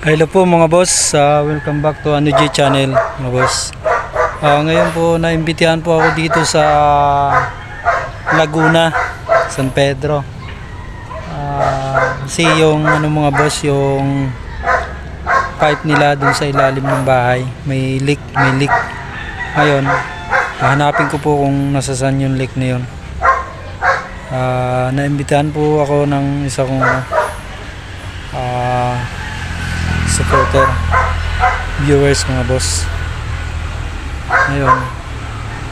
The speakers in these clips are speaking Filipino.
Hello po mga boss, welcome back to Ano J Channel mga boss. Ngayon po naimbitahan po ako dito sa Laguna, San Pedro. Kasi yung mga boss, yung pipe nila dun sa ilalim ng bahay, may leak. Ngayon, hahanapin ko po kung nasasan yung leak na yun. Naimbitahan po ako ng isa kong supporter, viewers mga boss. Ngayon,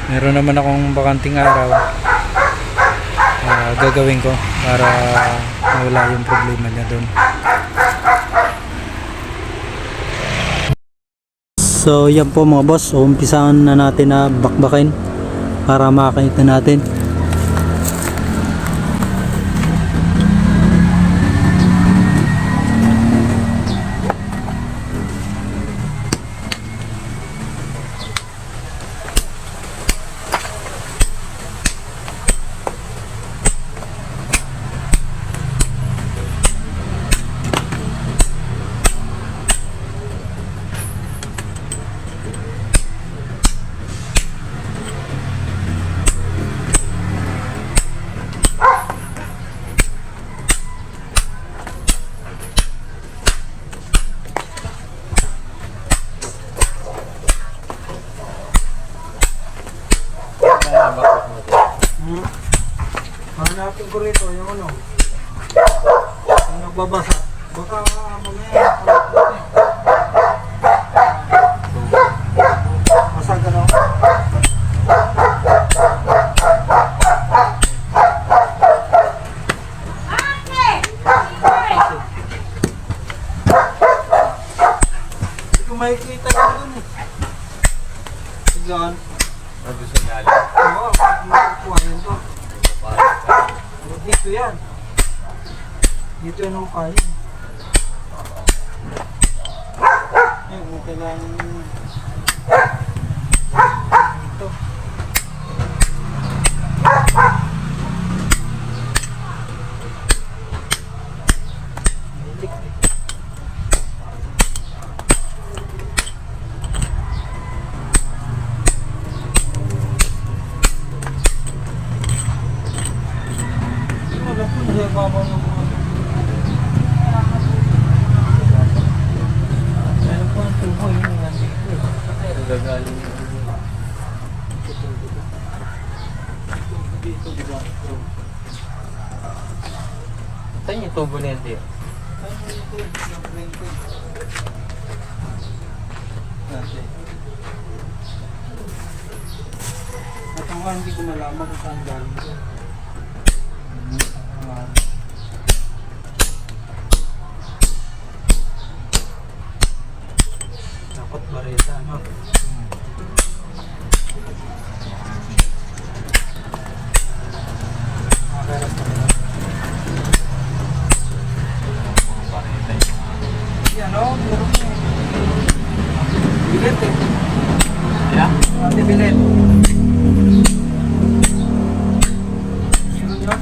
meron naman akong bakanting araw, gagawin ko para mawala yung problema niya doon. So yan po mga boss, umpisahan na natin na bakbakin para makakita natin. Hanapin ko rito yung yung nagbabasa. Baka mamaya basag ka na. Hindi ko makikita ka dun eh. Saan? Nandun sa lalim. Oo, makukuha yun to. Dito yan. Dito yan ang kaya. Yan, kailangan dito. Gagaling. Saan yung tubo na yan? At ang hindi ko malaman kung saan galing ko. Dapat bareta, no? Yan, no? Bilet eh. Yeah? Ate bilet. Meron yun?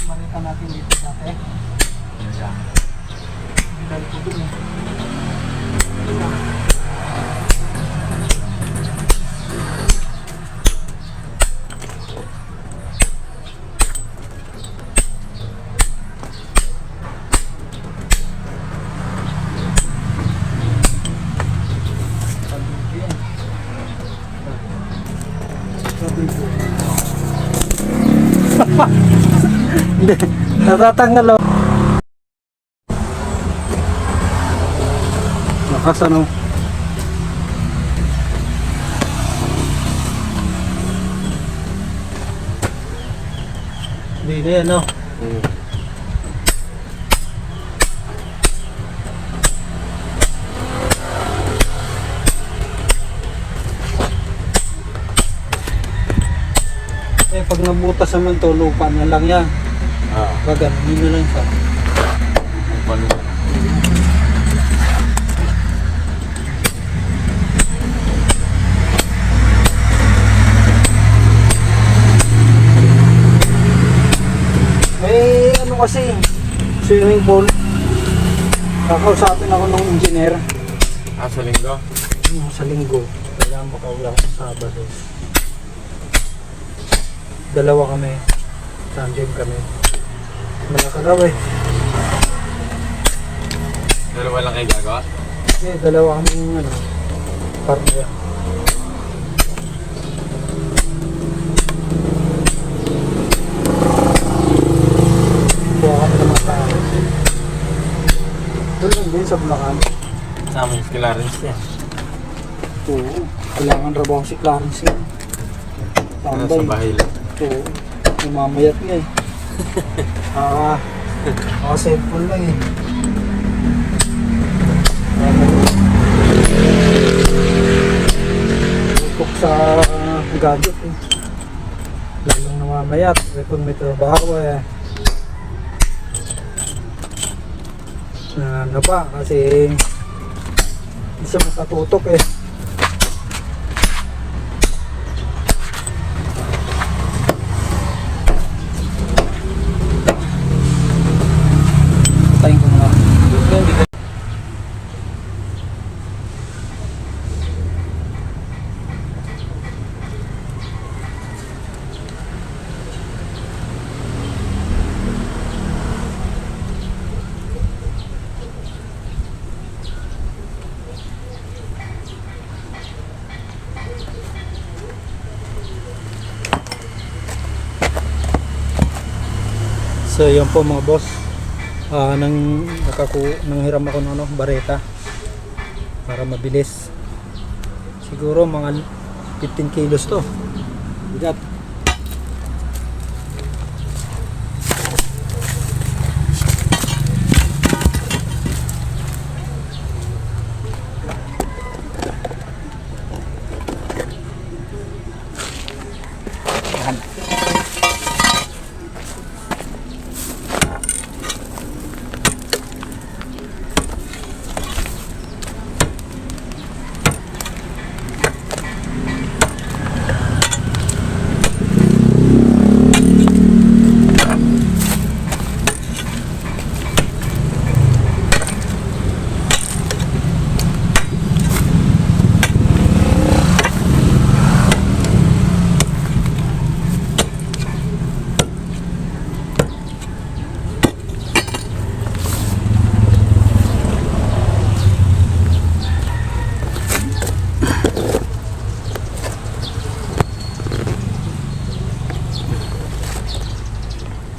Bareta natin dito dati. Bilet ko dun eh. Hindi, natatanggal ako. Lakas ano. Hindi na yan, no? Pag nabutas naman to, lupa na lang yan. Gaganin na lang siya. May ano kasi, swimming pool. Kakausapin ako ng engineer Sa linggo. sa linggo. Kailangan makauwi ako sa Sabado. Dalawa kami. Tandem kami. Malakalaw eh. Dalawa lang kayo gagawa? Dalawa kami partner. Kuha kami ng mga tao. Doon lang din sa Bulacan. Sama yung Clarence niya. Oo. Kailangan trabaho si Clarence yun. Sa bahay lang. Oo. Umamayat nga eh. Cellphone lang eh. Tutok sa gadget eh. Lalong namamayat. Kung may trabaho eh. Ano pa kasi hindi siya makatutok eh. Patayin ko na. So yun po mga boss, nang hiram ako ng bareta para mabilis. Siguro mga 15 kilos to. Bigat.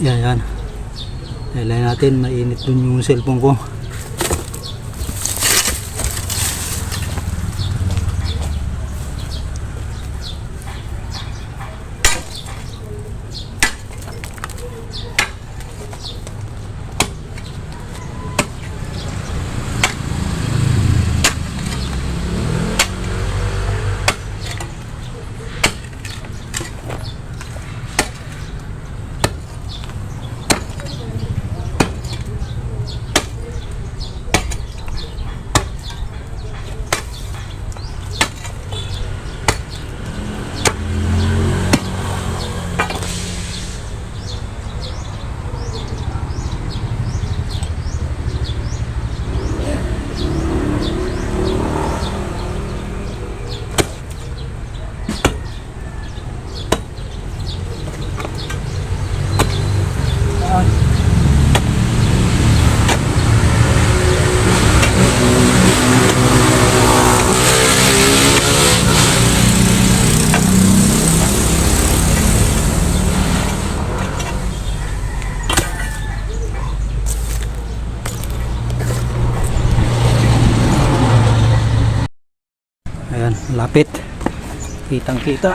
Yan. Kailangan natin, mainit dun yung cellphone ko. Ayan, lapit. Kitang kita.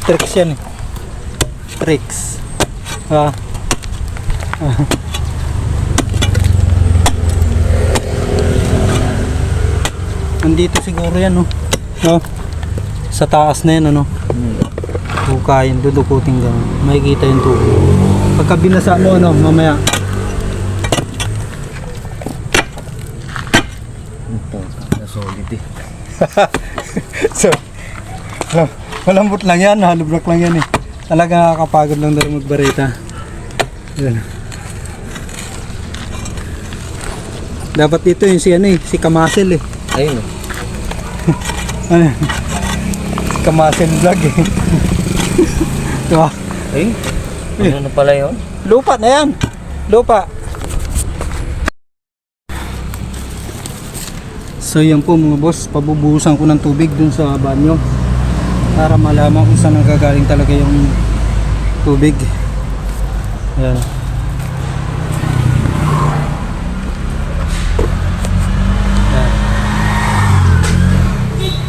tricks yan eh. Tricks. Ah. Nandito siguro yan, no? No? Sa taas na yan, ano? Hukayin, dudukutin ka. Makikita yung tubo. Pagka binasa mo, ano, mamaya. Solid eh. So, malambot lang yan, halubrak lang yan eh. Talaga nakakapagod lang daw magbarita. Yan. Dapat dito yung si ano eh, si Kamasil eh. Ayun Ano? Si Kamasil vlog eh. Diba? Ayun. Ano na pala yun? Lupa na yan. Lupa. So yan po mga boss, pabubuhusan ko ng tubig dun sa banyo para malaman kung saan nanggagaling talaga yung tubig. Yan. Yan.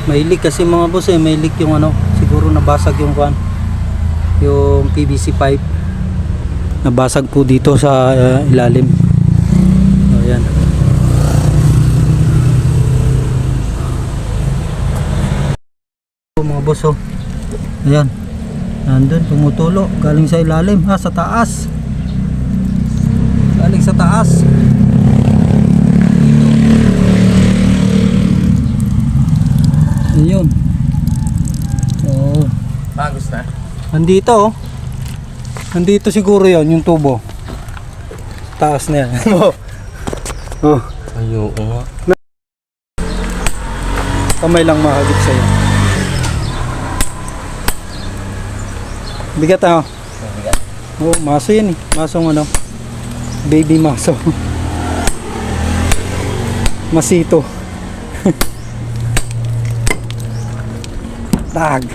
May leak kasi mga boss eh, may leak yung ano, siguro nabasag yung kwan, yung PVC pipe. Nabasag po dito sa ilalim. So yan. Mga boss oh. Ayan. Nandun tumutulo galing sa ilalim, sa taas. Galing sa taas. Ayun. Oh. Bagos na. Nandito oh. Nandito siguro 'yon yung tubo. Taas na yan. Oh. Ayun nga. Kamay lang mahagip sa'yo. Bigat ah. Bigat. Oo, maso yan eh. Masong ano. Baby maso. Masito. Tag.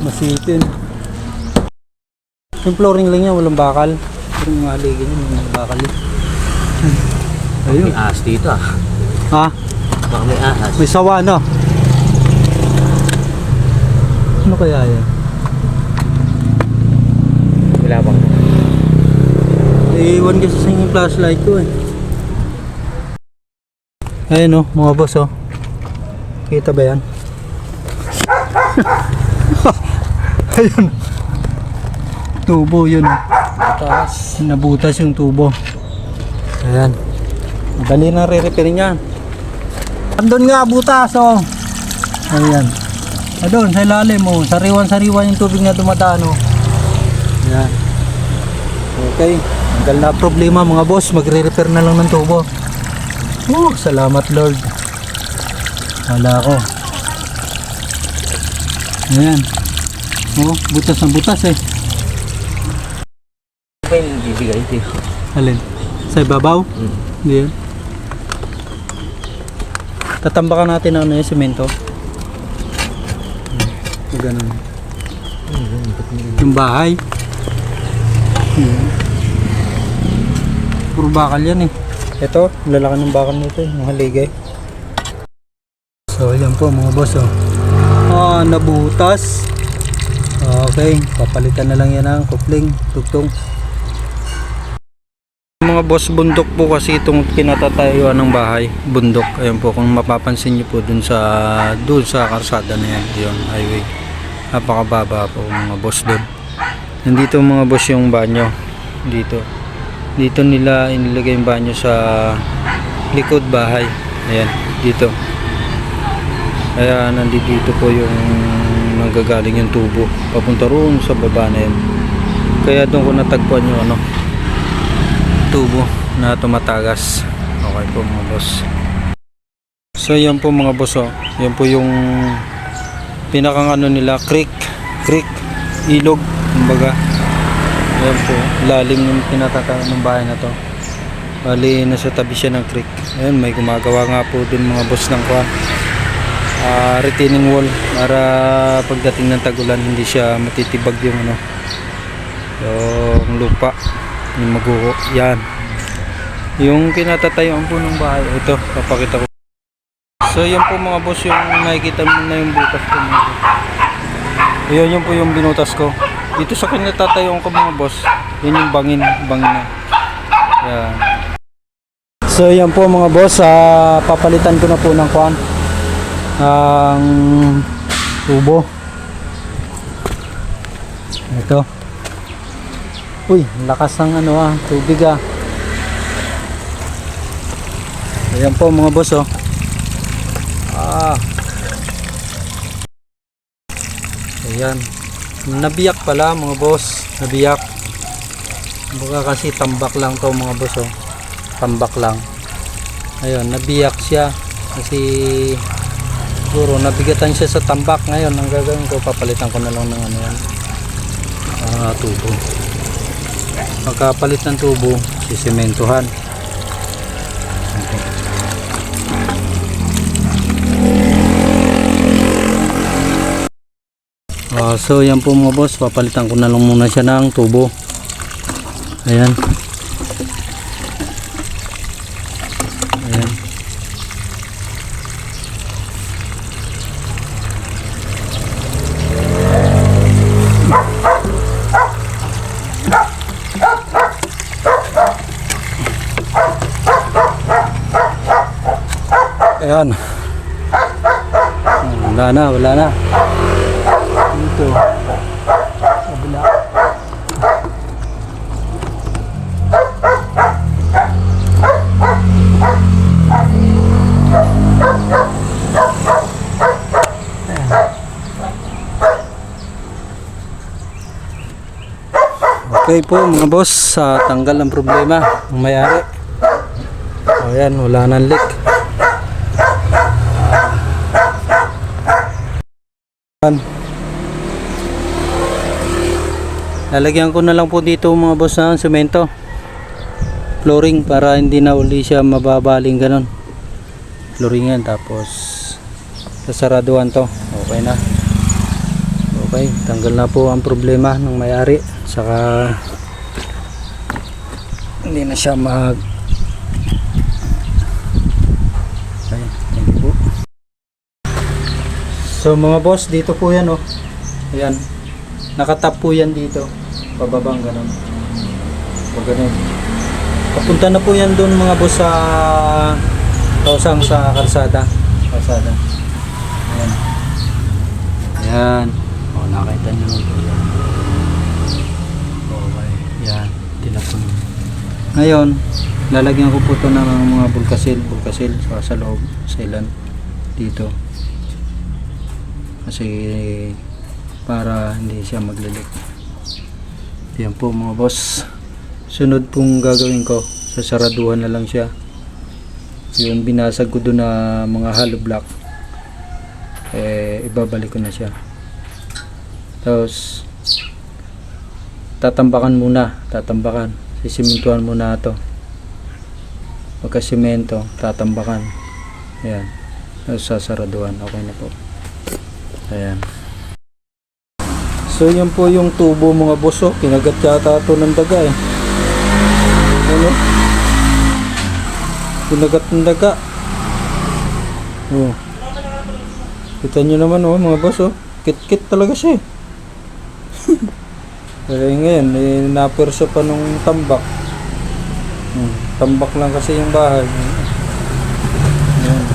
Masito yun. Yung flooring lang yan, walang bakal. Pero yung haligin yun, walang bakal yun. Ayun. May ahas dito ah. Ha? Baka may ahas. May sawa no? Ano kaya yan? Wala bang? Iwan kasi sa yung flashlight ko eh. Ayun oh, mga boss oh. Kita ba yan? Ayun. Tubo yun oh. Butas. Nabutas yung tubo. Ayan. Madali na re-repairing yan. Andun nga butas oh. Ayan. Doon sa ilalim mo, sariwan-sariwan yung tubig na dumadaan oh. Ayan. Okay, hanggal na problema mga boss, magre-repair na lang ng tubo. Oh, salamat Lord. Wala ko. Ayan. Oh, butas na butas eh. Ano ba yung bibigay dito? Alin? Sa ibabaw? Hindi yan. Tatambakan natin ang semento. Ganun. Yung bahay. Puro bakal yan eh. Ito, lalaki ng bakal nito eh. Yung haligay. So yan po mga boss oh. Nabutas. Okay, papalitan na lang yan ang kupling, tugtong. Mga boss, bundok po kasi itong kinatatayuan ng bahay. Bundok. Ayan po, kung mapapansin nyo po dun sa karsada na yan. Yung highway. Napakababa po mga boss dun. Nandito mga boss yung banyo. Dito nila inilagay yung banyo sa likod bahay. Ayan, dito. Kaya nandito po yung nanggagaling yung tubo. Papunta roon sa baba na yan. Kaya doon ko natagpuan yung ano, tubo na tumatagas. Okay po mga boss. So yan po mga boss oh. Yan po yung pinakang ano nila, creek, ilog, kumbaga. Yan po, lalim yung pinatatayo ng bahay na to. Bali, nasa tabi siya ng creek. Ayan, may gumagawa nga po dun mga boss ng retaining wall para pagdating ng tagulan hindi siya matitibag yung ano, yung lupa, yung maguho. Yan yung kinatatayuan po ng bahay. Ito, papakita ko. So So yan po mga boss yung nakikita mo na yung butas ko mga boss. Ayan yun po yung binutas ko. Dito sa kanya tatayo ko mga boss. Yan yung bangin na. Yan. So yan po mga boss, papalitan ko na po ng kwan. Ang tubo. Ito. Uy, lakas ng tubig ah. Ayan po mga boss oh. Ayan. Nabiyak pala mga boss. Nabiyak. Baka kasi tambak lang to mga boss oh. Tambak lang. Ayun, nabiyak siya. Kasi siguro nabigatan siya sa tambak. Ngayon, ang gagawin ko, papalitan ko na lang ng tubo. Pagkapalit ng tubo, sisimentohan. So yan po mga boss, papalitan ko na lang muna siya ng tubo. Ayan. Ayan. Ayan. Wala na. Dito. Kabila. Okay po mga boss, tanggal ang problema ng may-ari. Ayan, wala nang leak. Lalagyan ko na lang po dito mga boss ng semento flooring para hindi na uli siya mababaling ganon. Flooringan tapos sasaraduhan to. Okay na. Okay, tanggal na po ang problema ng may-ari. Saka hindi na siya okay, thank you po. So mga boss, dito po yan oh. Ayan. Nakatap po yan dito. Pababang ganun. O ganun. Papunta na po yan doon mga boss sa Tausang sa Kalsada. Ayan. Ayan. O nakita nyo po yan. Okay. Yan. Tinapon. Ngayon, lalagyan ko po ito ng mga bulkasil sa loob. Sa ilan. Dito. Kasi para hindi siya maglilik. Yan po mga boss. Sunod pong gagawin ko, sasaraduhan na lang siya. Yung binasag ko doon na mga hollow block, ibabalik ko na siya. Tapos tatambakan. Sisimentuhan muna ito. Pagka simento, tatambakan. Ayan. Tapos sasaraduhan. Okay na po. Ayan. So yan po yung tubo mga boss oh. Kinagat yata ito ng daga eh. Ano? Kinagat ng daga. Oh. Kita nyo naman oh mga boss oh. Kit-kit talaga siya eh. Kaya ngayon naperso pa nung tambak. Tambak lang kasi yung bahay. Ayan.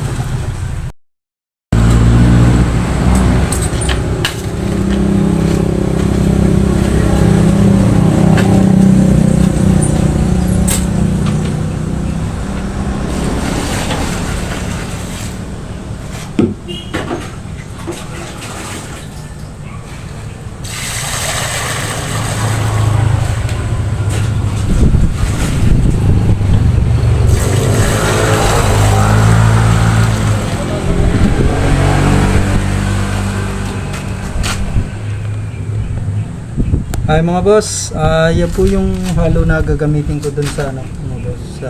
Ay mga boss, yan po yung halo na gagamitin ko dun sa mga boss, sa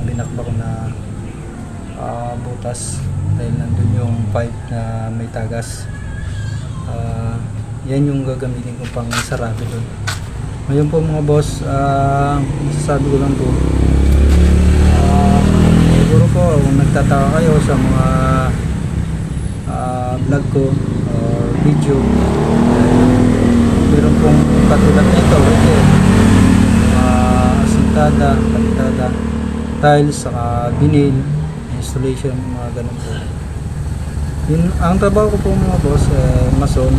binakba ko na butas dahil nandun yung pipe na may tagas. Yan yung gagamitin ko pang sarado dun. Ngayon po mga boss, masasabi ko lang po, siguro po kung nagtataka kayo sa mga vlog ko or video. Meron pong katulad nito, ito, asintada, palitada, tiles, saka vinyl, installation, mga ganun po. Yun, ang trabaho ko po mga boss, mason,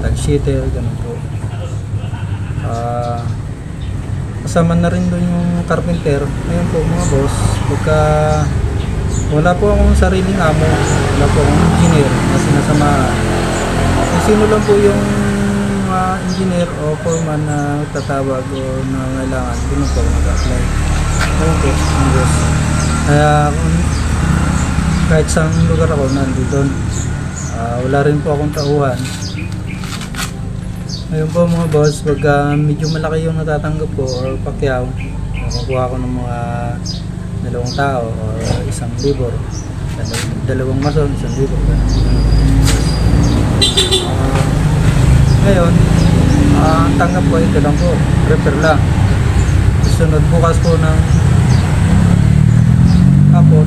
tag sheeter, ganun po. Kasama na rin doon yung carpenter. Ngayon po mga boss, pagka wala po akong sariling amo, wala po akong engineer na sinasamahan, kung sino lang po yung engineer o foreman na tatawag o na kailangan, doon po ako nag-apply. Ngayon po mga boss, kaya kahit saan lugar ako nandito, wala rin po akong tauhan. Ngayon po mga boss, pag medyo malaki yung natatanggap ko or pakyaw, makukuha ko ng mga 2 tao or 1,000, dalawang mason, 1,000. Ngayon, ang tanggap ko ito lang po, repair lang. Sunod bukas po ng hapon,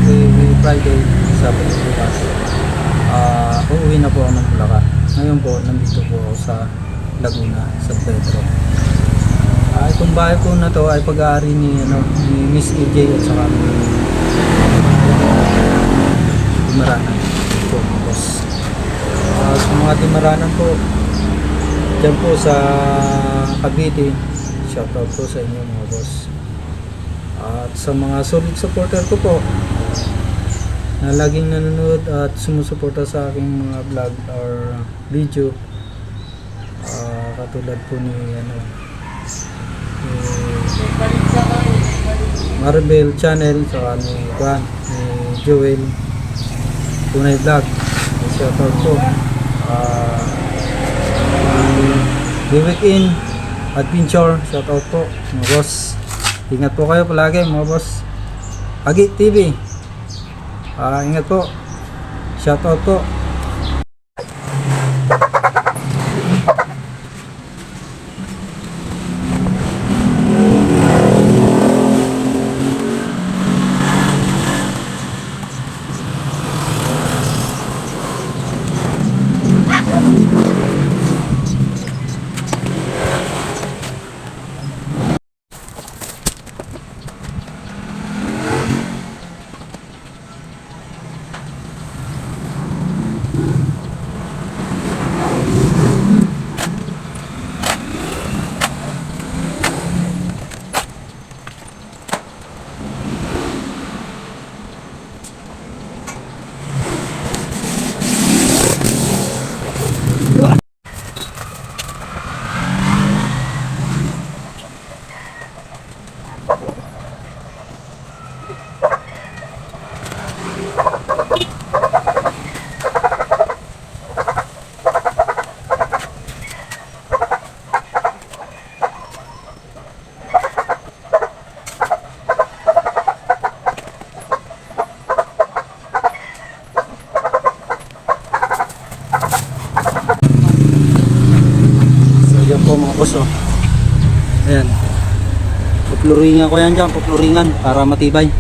ngayong Friday, Sabado bukas, uuwi na po ako ng Bulacan. Ngayon po, nandito po ako sa Laguna, San Pedro. Itong bahay po na to ay pag-aari ni Miss EJ at saka ni Timaranan po, boss. Sa mga Timaranan po, dyan po sa Cavite, shoutout po sa inyo mga boss. At sa mga solid supporter ko po, na laging nanonood at sumusuporta sa aking mga vlog or video, katulad po ni Maribel Channel, saka ni Joel Tunay Vlog, shoutout po. The Weekend Adventure, shoutout po mga boss. Ingat po kayo palagi mga boss. Agi TV, ingat po. Shoutout po. Po mga boss, ayan, pupluringan ko yan dyan, pupluringan para matibay.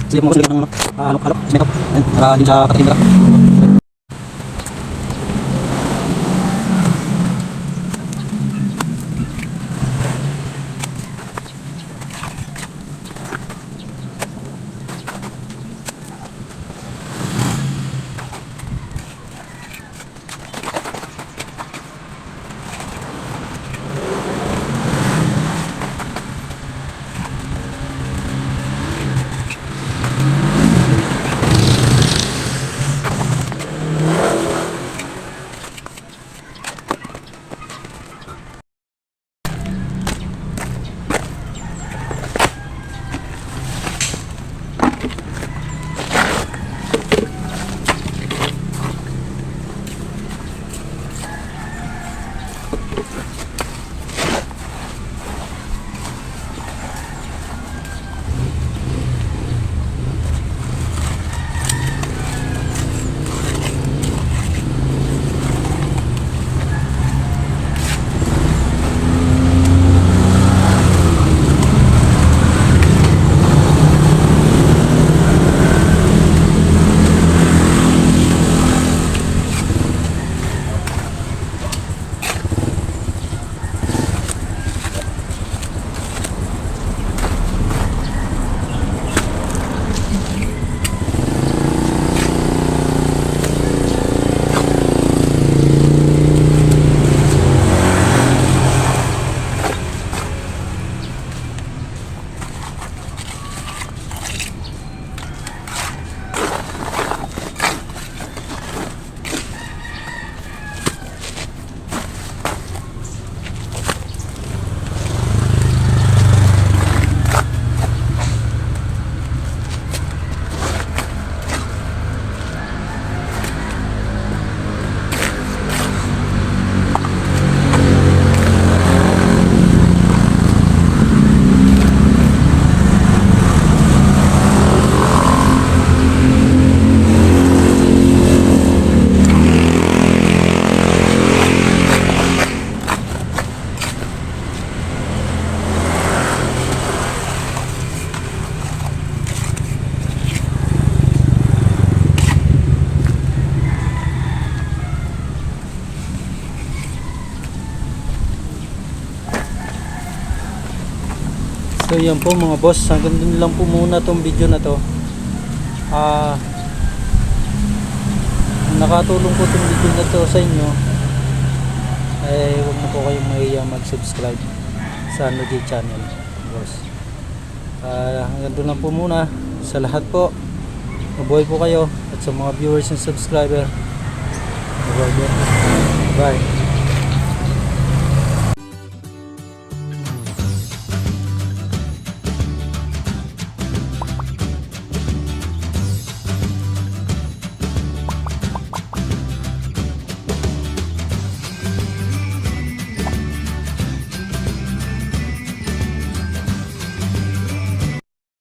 Sige mo kasi ng alok-alok, semento, para din sa katinda. So yan po mga boss, hanggang dun lang po muna tong video na to. Nakatulong po tong video na to sa inyo, ay huwag na po kayong mahiya mag-subscribe sa Nuji channel, boss. Hanggang dun lang po muna. Sa lahat po, mabuhay po kayo, at sa mga viewers and subscriber, mabuhay po. Bye.